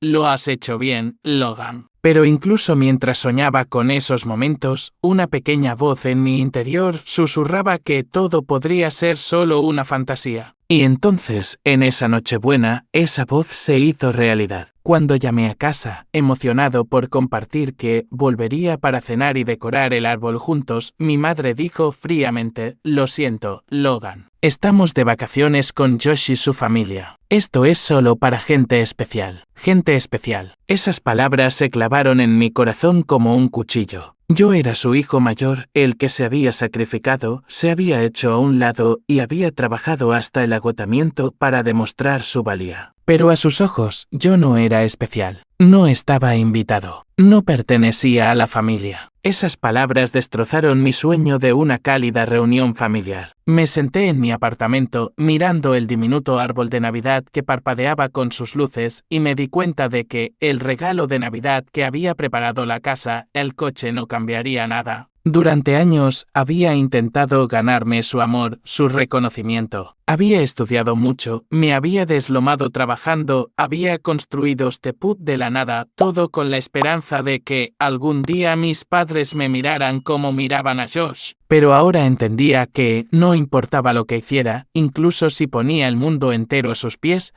«Lo has hecho bien, Logan». Pero incluso mientras soñaba con esos momentos, una pequeña voz en mi interior susurraba que todo podría ser solo una fantasía. Y entonces, en esa Nochebuena, esa voz se hizo realidad. Cuando llamé a casa, emocionado por compartir que volvería para cenar y decorar el árbol juntos, mi madre dijo fríamente: «Lo siento, Logan. Estamos de vacaciones con Josh y su familia. Esto es solo para gente especial». Gente especial. Esas palabras se clavaron en mi corazón como un cuchillo. Yo era su hijo mayor, el que se había sacrificado, se había hecho a un lado y había trabajado hasta el agotamiento para demostrar su valía. Pero a sus ojos, yo no era especial. No estaba invitado. No pertenecía a la familia. Esas palabras destrozaron mi sueño de una cálida reunión familiar. Me senté en mi apartamento, mirando el diminuto árbol de Navidad que parpadeaba con sus luces, y me di cuenta de que el regalo de Navidad que había preparado la casa, el coche, no cambiaría nada. Durante años había intentado ganarme su amor, su reconocimiento. Había estudiado mucho, me había deslomado trabajando, había construido Steput de la nada, todo con la esperanza de que algún día mis padres me miraran como miraban a Josh. Pero ahora entendía que no importaba lo que hiciera, incluso si ponía el mundo entero a sus pies,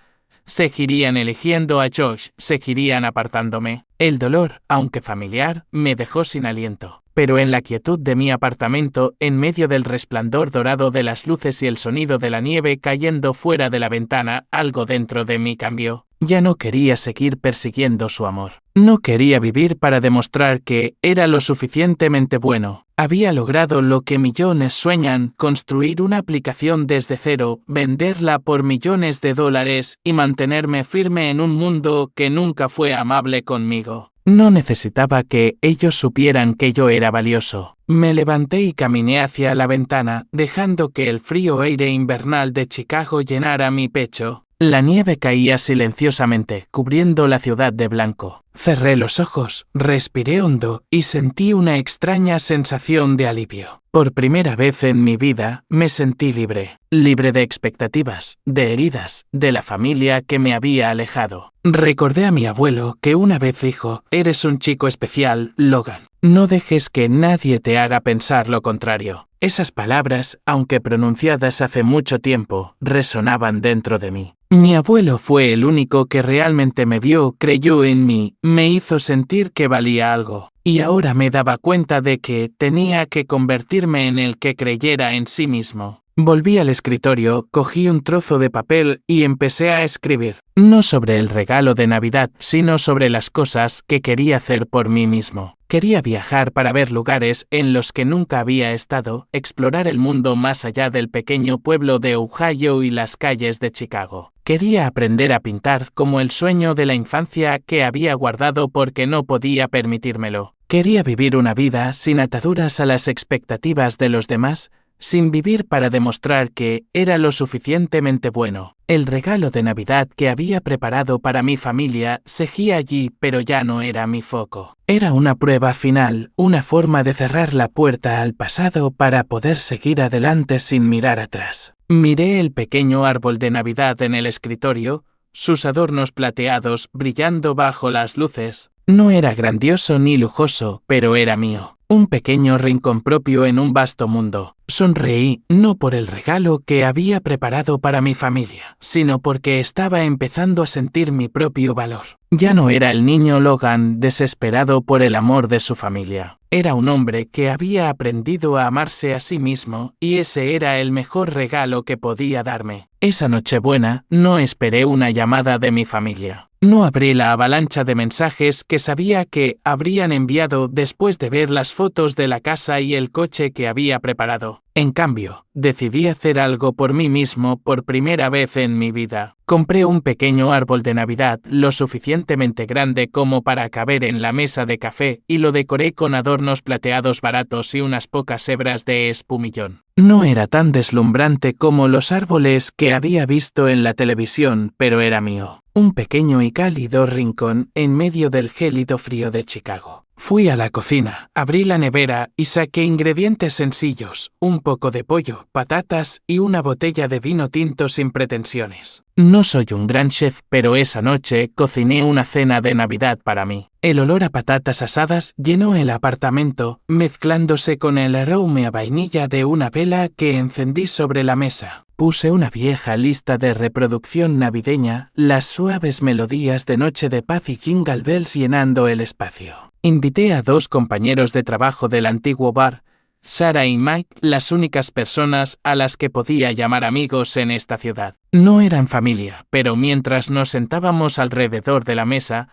seguirían eligiendo a Josh, seguirían apartándome. El dolor, aunque familiar, me dejó sin aliento. Pero en la quietud de mi apartamento, en medio del resplandor dorado de las luces y el sonido de la nieve cayendo fuera de la ventana, algo dentro de mí cambió. Ya no quería seguir persiguiendo su amor. No quería vivir para demostrar que era lo suficientemente bueno. Había logrado lo que millones sueñan: construir una aplicación desde cero, venderla por millones de dólares y mantenerme firme en un mundo que nunca fue amable conmigo. No necesitaba que ellos supieran que yo era valioso. Me levanté y caminé hacia la ventana, dejando que el frío aire invernal de Chicago llenara mi pecho. La nieve caía silenciosamente, cubriendo la ciudad de blanco. Cerré los ojos, respiré hondo y sentí una extraña sensación de alivio. Por primera vez en mi vida, me sentí libre. Libre de expectativas, de heridas, de la familia que me había alejado. Recordé a mi abuelo que una vez dijo: «Eres un chico especial, Logan. No dejes que nadie te haga pensar lo contrario». Esas palabras, aunque pronunciadas hace mucho tiempo, resonaban dentro de mí. Mi abuelo fue el único que realmente me vio, creyó en mí, me hizo sentir que valía algo. Y ahora me daba cuenta de que tenía que convertirme en el que creyera en sí mismo. Volví al escritorio, cogí un trozo de papel y empecé a escribir. No sobre el regalo de Navidad, sino sobre las cosas que quería hacer por mí mismo. Quería viajar para ver lugares en los que nunca había estado, explorar el mundo más allá del pequeño pueblo de Ohio y las calles de Chicago. Quería aprender a pintar como el sueño de la infancia que había guardado porque no podía permitírmelo. Quería vivir una vida sin ataduras a las expectativas de los demás, sin vivir para demostrar que era lo suficientemente bueno. El regalo de Navidad que había preparado para mi familia seguía allí, pero ya no era mi foco. Era una prueba final, una forma de cerrar la puerta al pasado para poder seguir adelante sin mirar atrás. Miré el pequeño árbol de Navidad en el escritorio, sus adornos plateados brillando bajo las luces. No era grandioso ni lujoso, pero era mío. Un pequeño rincón propio en un vasto mundo. Sonreí, no por el regalo que había preparado para mi familia, sino porque estaba empezando a sentir mi propio valor. Ya no era el niño Logan desesperado por el amor de su familia. Era un hombre que había aprendido a amarse a sí mismo, y ese era el mejor regalo que podía darme. Esa Nochebuena, no esperé una llamada de mi familia. No abrí la avalancha de mensajes que sabía que habrían enviado después de ver las fotos de la casa y el coche que había preparado. En cambio, decidí hacer algo por mí mismo por primera vez en mi vida. Compré un pequeño árbol de Navidad lo suficientemente grande como para caber en la mesa de café y lo decoré con adornos plateados baratos y unas pocas hebras de espumillón. No era tan deslumbrante como los árboles que había visto en la televisión, pero era mío. Un pequeño y cálido rincón en medio del gélido frío de Chicago. Fui a la cocina, abrí la nevera y saqué ingredientes sencillos, un poco de pollo, patatas y una botella de vino tinto sin pretensiones. No soy un gran chef, pero esa noche cociné una cena de Navidad para mí. El olor a patatas asadas llenó el apartamento, mezclándose con el aroma a vainilla de una vela que encendí sobre la mesa. Puse una vieja lista de reproducción navideña, las suaves melodías de Noche de Paz y Jingle Bells llenando el espacio. Invité a 2 compañeros de trabajo del antiguo bar, Sarah y Mike, las únicas personas a las que podía llamar amigos en esta ciudad. No eran familia, pero mientras nos sentábamos alrededor de la mesa,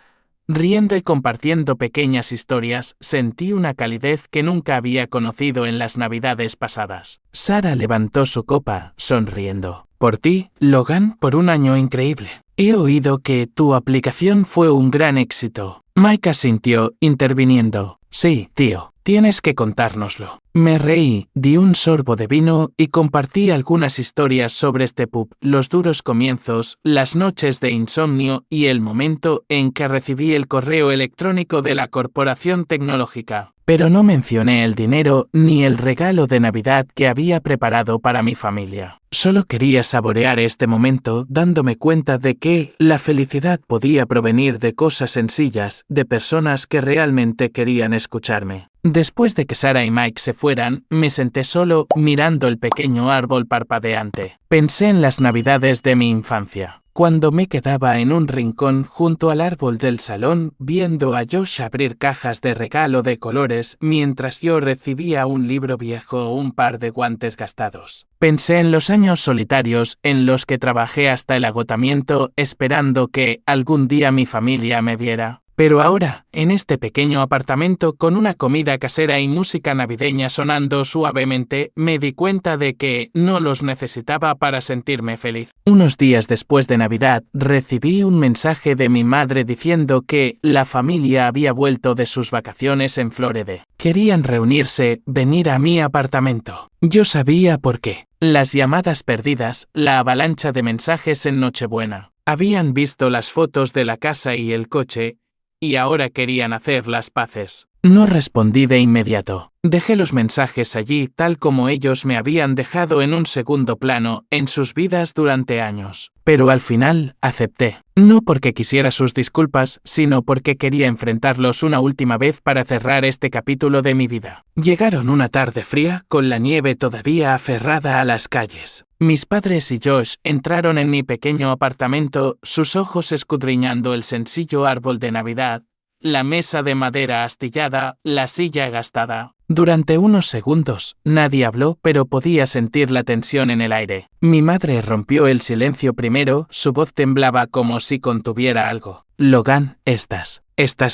riendo y compartiendo pequeñas historias, sentí una calidez que nunca había conocido en las navidades pasadas. Sarah levantó su copa, sonriendo. Por ti, Logan, por un año increíble. He oído que tu aplicación fue un gran éxito. Mike asintió, interviniendo. Sí, tío. Tienes que contárnoslo. Me reí, di un sorbo de vino y compartí algunas historias sobre este pub, los duros comienzos, las noches de insomnio y el momento en que recibí el correo electrónico de la corporación tecnológica. Pero no mencioné el dinero ni el regalo de Navidad que había preparado para mi familia. Solo quería saborear este momento dándome cuenta de que la felicidad podía provenir de cosas sencillas, de personas que realmente querían escucharme. Después de que Sarah y Mike se fueran, me senté solo mirando el pequeño árbol parpadeante. Pensé en las navidades de mi infancia, cuando me quedaba en un rincón junto al árbol del salón viendo a Josh abrir cajas de regalo de colores mientras yo recibía un libro viejo o un par de guantes gastados. Pensé en los años solitarios en los que trabajé hasta el agotamiento esperando que algún día mi familia me viera. Pero ahora, en este pequeño apartamento con una comida casera y música navideña sonando suavemente, me di cuenta de que no los necesitaba para sentirme feliz. Unos días después de Navidad, recibí un mensaje de mi madre diciendo que la familia había vuelto de sus vacaciones en Florida. Querían reunirse, venir a mi apartamento. Yo sabía por qué. Las llamadas perdidas, la avalancha de mensajes en Nochebuena. Habían visto las fotos de la casa y el coche, y ahora querían hacer las paces. No respondí de inmediato. Dejé los mensajes allí tal como ellos me habían dejado en un segundo plano en sus vidas durante años. Pero al final, acepté. No porque quisiera sus disculpas, sino porque quería enfrentarlos una última vez para cerrar este capítulo de mi vida. Llegaron una tarde fría, con la nieve todavía aferrada a las calles. Mis padres y Josh entraron en mi pequeño apartamento, sus ojos escudriñando el sencillo árbol de Navidad, la mesa de madera astillada, la silla gastada. Durante unos segundos, nadie habló, pero podía sentir la tensión en el aire. Mi madre rompió el silencio primero, su voz temblaba como si contuviera algo. Logan, ¿estás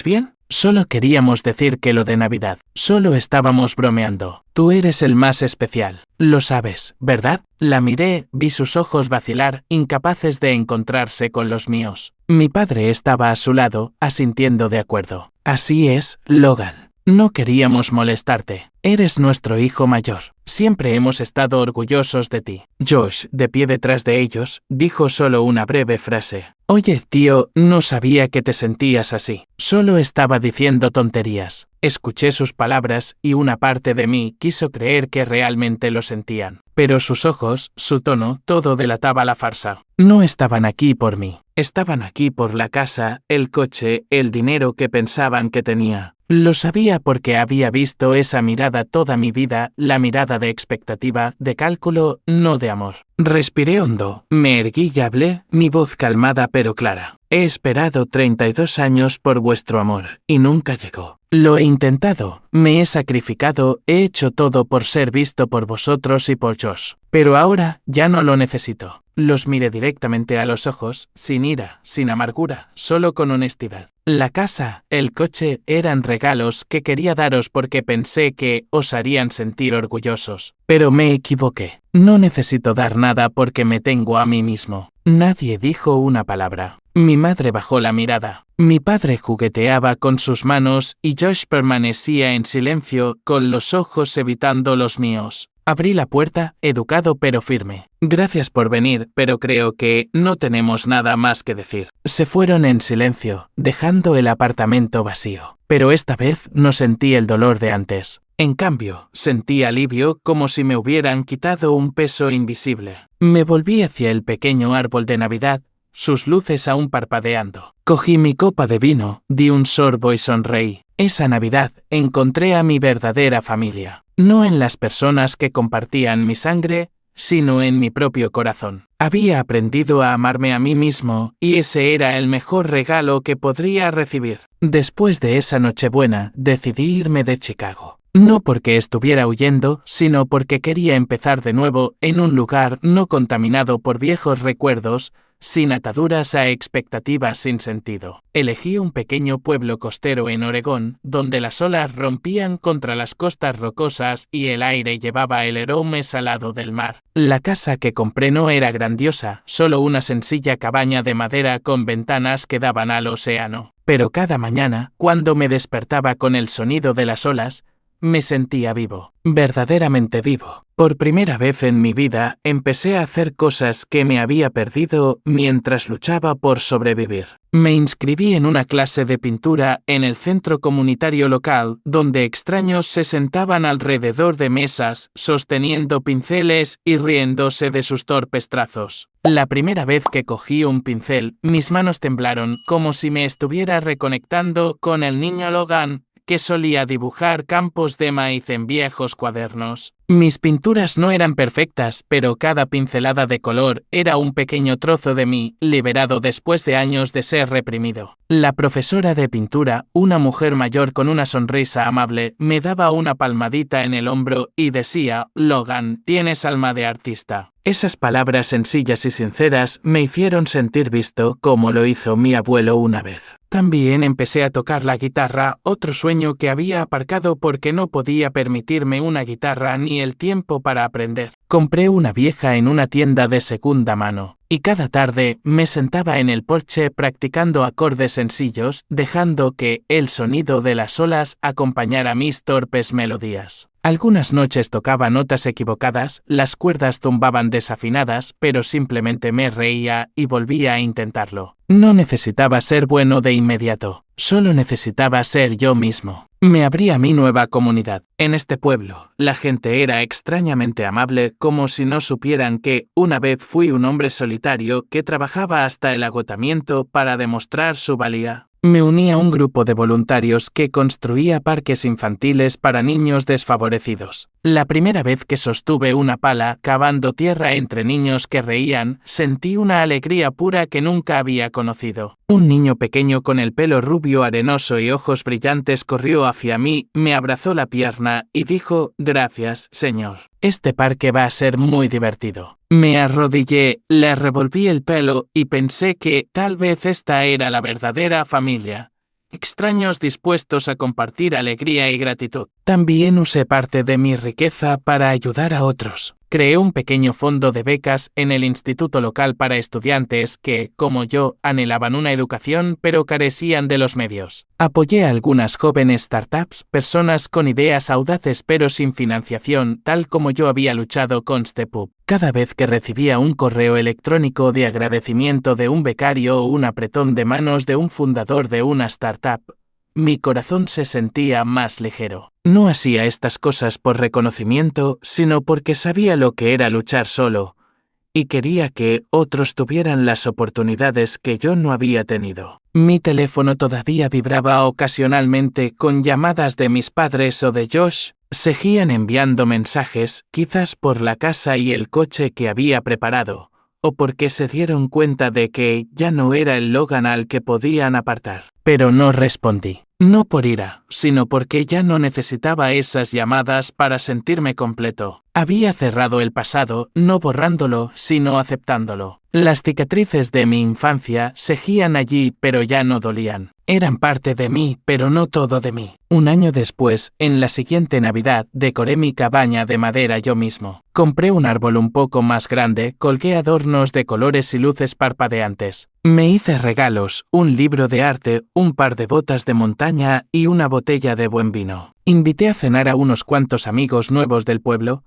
bien? Solo queríamos decir que lo de Navidad. Solo estábamos bromeando. Tú eres el más especial. Lo sabes, ¿verdad? La miré, vi sus ojos vacilar, incapaces de encontrarse con los míos. Mi padre estaba a su lado, asintiendo de acuerdo. Así es, Logan. No queríamos molestarte. Eres nuestro hijo mayor. Siempre hemos estado orgullosos de ti. Josh, de pie detrás de ellos, dijo solo una breve frase. Oye, tío, no sabía que te sentías así. Solo estaba diciendo tonterías. Escuché sus palabras y una parte de mí quiso creer que realmente lo sentían. Pero sus ojos, su tono, todo delataba la farsa. No estaban aquí por mí. Estaban aquí por la casa, el coche, el dinero que pensaban que tenía. Lo sabía porque había visto esa mirada toda mi vida, la mirada de expectativa, de cálculo, no de amor. Respiré hondo, me erguí y hablé, mi voz calmada pero clara. He esperado 32 años por vuestro amor, y nunca llegó. Lo he intentado, me he sacrificado, he hecho todo por ser visto por vosotros y por Josh. Pero ahora ya no lo necesito. Los miré directamente a los ojos, sin ira, sin amargura, solo con honestidad. La casa, el coche, eran regalos que quería daros porque pensé que os harían sentir orgullosos. Pero me equivoqué. No necesito dar nada porque me tengo a mí mismo. Nadie dijo una palabra. Mi madre bajó la mirada. Mi padre jugueteaba con sus manos y Josh permanecía en silencio, con los ojos evitando los míos. Abrí la puerta, educado pero firme. Gracias por venir, pero creo que no tenemos nada más que decir. Se fueron en silencio, dejando el apartamento vacío. Pero esta vez no sentí el dolor de antes. En cambio, sentí alivio como si me hubieran quitado un peso invisible. Me volví hacia el pequeño árbol de Navidad, sus luces aún parpadeando. Cogí mi copa de vino, di un sorbo y sonreí. Esa Navidad encontré a mi verdadera familia. No en las personas que compartían mi sangre, sino en mi propio corazón. Había aprendido a amarme a mí mismo, y ese era el mejor regalo que podría recibir. Después de esa Nochebuena, decidí irme de Chicago. No porque estuviera huyendo, sino porque quería empezar de nuevo en un lugar no contaminado por viejos recuerdos, sin ataduras a expectativas sin sentido. Elegí un pequeño pueblo costero en Oregón, donde las olas rompían contra las costas rocosas y el aire llevaba el aroma salado del mar. La casa que compré no era grandiosa, solo una sencilla cabaña de madera con ventanas que daban al océano. Pero cada mañana, cuando me despertaba con el sonido de las olas, me sentía vivo, verdaderamente vivo. Por primera vez en mi vida, empecé a hacer cosas que me había perdido mientras luchaba por sobrevivir. Me inscribí en una clase de pintura en el centro comunitario local, donde extraños se sentaban alrededor de mesas, sosteniendo pinceles y riéndose de sus torpes trazos. La primera vez que cogí un pincel, mis manos temblaron, como si me estuviera reconectando con el niño Logan, que solía dibujar campos de maíz en viejos cuadernos. Mis pinturas no eran perfectas, pero cada pincelada de color era un pequeño trozo de mí, liberado después de años de ser reprimido. La profesora de pintura, una mujer mayor con una sonrisa amable, me daba una palmadita en el hombro y decía: «Logan, tienes alma de artista». Esas palabras sencillas y sinceras me hicieron sentir visto, como lo hizo mi abuelo una vez. También empecé a tocar la guitarra, otro sueño que había aparcado porque no podía permitirme una guitarra ni el tiempo para aprender. Compré una vieja en una tienda de segunda mano, y cada tarde me sentaba en el porche practicando acordes sencillos, dejando que el sonido de las olas acompañara mis torpes melodías. Algunas noches tocaba notas equivocadas, las cuerdas zumbaban desafinadas, pero simplemente me reía y volvía a intentarlo. No necesitaba ser bueno de inmediato, solo necesitaba ser yo mismo. Me abrí a mi nueva comunidad. En este pueblo, la gente era extrañamente amable, como si no supieran que, una vez fui un hombre solitario que trabajaba hasta el agotamiento para demostrar su valía. Me uní a un grupo de voluntarios que construía parques infantiles para niños desfavorecidos. La primera vez que sostuve una pala cavando tierra entre niños que reían, sentí una alegría pura que nunca había conocido. Un niño pequeño con el pelo rubio arenoso y ojos brillantes corrió hacia mí, me abrazó la pierna y dijo: «Gracias, señor. Este parque va a ser muy divertido». Me arrodillé, le revolví el pelo y pensé que tal vez esta era la verdadera familia. Extraños dispuestos a compartir alegría y gratitud. También usé parte de mi riqueza para ayudar a otros. Creé un pequeño fondo de becas en el instituto local para estudiantes que, como yo, anhelaban una educación pero carecían de los medios. Apoyé a algunas jóvenes startups, personas con ideas audaces pero sin financiación, tal como yo había luchado con StepUp. Cada vez que recibía un correo electrónico de agradecimiento de un becario o un apretón de manos de un fundador de una startup, mi corazón se sentía más ligero. No hacía estas cosas por reconocimiento, sino porque sabía lo que era luchar solo, y quería que otros tuvieran las oportunidades que yo no había tenido. Mi teléfono todavía vibraba ocasionalmente con llamadas de mis padres o de Josh. Seguían enviando mensajes, quizás por la casa y el coche que había preparado, o porque se dieron cuenta de que ya no era el Logan al que podían apartar. Pero no respondí. No por ira, sino porque ya no necesitaba esas llamadas para sentirme completo. Había cerrado el pasado, no borrándolo, sino aceptándolo. Las cicatrices de mi infancia seguían allí, pero ya no dolían. Eran parte de mí, pero no todo de mí. Un año después, en la siguiente Navidad, decoré mi cabaña de madera yo mismo. Compré un árbol un poco más grande, colgué adornos de colores y luces parpadeantes. Me hice regalos, un libro de arte, un par de botas de montaña y una botella de buen vino. Invité a cenar a unos cuantos amigos nuevos del pueblo,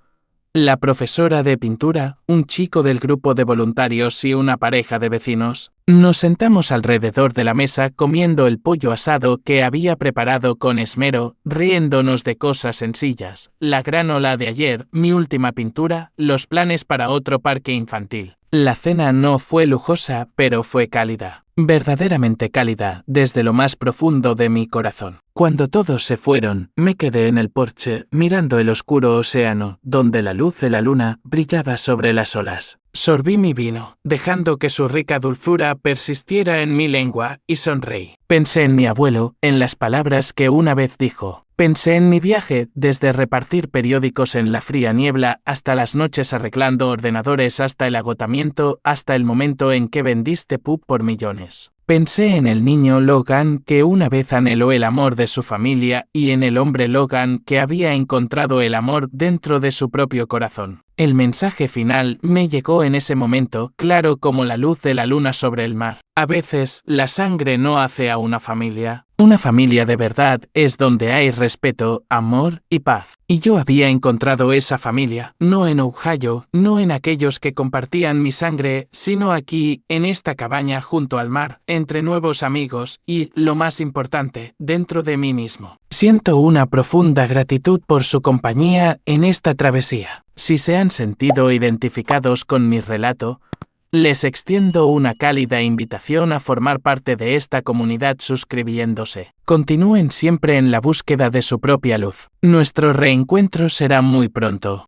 la profesora de pintura, un chico del grupo de voluntarios y una pareja de vecinos. Nos sentamos alrededor de la mesa comiendo el pollo asado que había preparado con esmero, riéndonos de cosas sencillas, la gran ola de ayer, mi última pintura, los planes para otro parque infantil. La cena no fue lujosa, pero fue cálida, verdaderamente cálida, desde lo más profundo de mi corazón. Cuando todos se fueron, me quedé en el porche, mirando el oscuro océano, donde la luz de la luna brillaba sobre las olas. Sorbí mi vino, dejando que su rica dulzura persistiera en mi lengua, y sonreí. Pensé en mi abuelo, en las palabras que una vez dijo. Pensé en mi viaje, desde repartir periódicos en la fría niebla hasta las noches arreglando ordenadores, hasta el agotamiento, hasta el momento en que vendiste pub por millones. Pensé en el niño Logan que una vez anheló el amor de su familia y en el hombre Logan que había encontrado el amor dentro de su propio corazón. El mensaje final me llegó en ese momento, claro como la luz de la luna sobre el mar. A veces, la sangre no hace a una familia. Una familia de verdad es donde hay respeto, amor y paz. Y yo había encontrado esa familia, no en Ohio, no en aquellos que compartían mi sangre, sino aquí, en esta cabaña junto al mar, entre nuevos amigos y, lo más importante, dentro de mí mismo. Siento una profunda gratitud por su compañía en esta travesía. Si se han sentido identificados con mi relato, les extiendo una cálida invitación a formar parte de esta comunidad suscribiéndose. Continúen siempre en la búsqueda de su propia luz. Nuestro reencuentro será muy pronto.